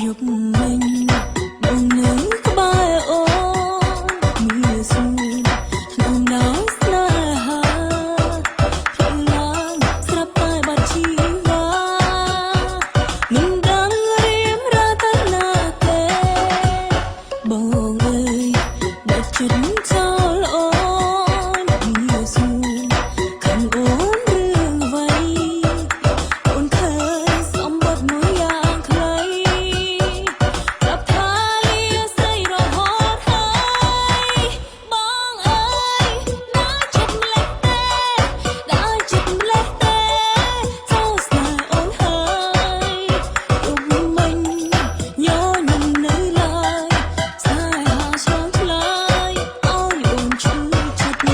យកមិញបងនៅក្បែរអូនមានសួនក្នុងដោយស្នេហាភ្លឺឡើងស្រាប់តែបាត់ជីវ៉ាមិនដឹងរៀបរកទៅណាទេបងអើយដាច់ចិត្តចោលអូនមានសួនខាងអូនរឿងអ្វីអូនឃើញសំបុត្រមួយយ៉ាងខ្លីប្រាប់ថាលាស្រីរហូតហើយបងអើយដើរចិត្តម្លេះទេដើរចិត្តម្លេះទេចូលស្នេហ៍អូនហើយយប់មិញញញឹមនៅឡើយស្នេហាឆ្លងឆ្លើយឲ្យអូនឈឺចិត្ត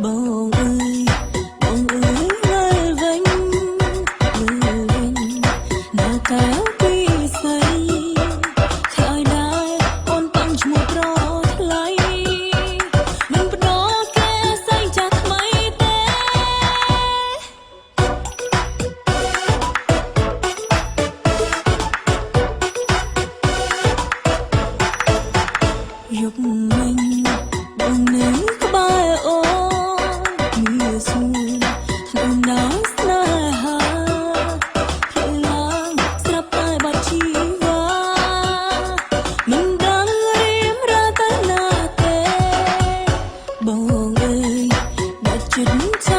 បងអើយបងអើយមើលវិញណាកែវពីស្អីខ្លាយដែរអូនតាំងឈ្មោះប្រថ្លៃមិនបដោគេស្អីចាស់ថ្មីទេយប់មិញបងនៅក្បែរអូនមានសួនក្នុងដោយស្នេហាភ្លឺឡើងស្រាប់តែបាត់ជីវ៉ាមិនដឹងរៀបរកទៅណាទេបងអើយដាច់ចិត្តចោ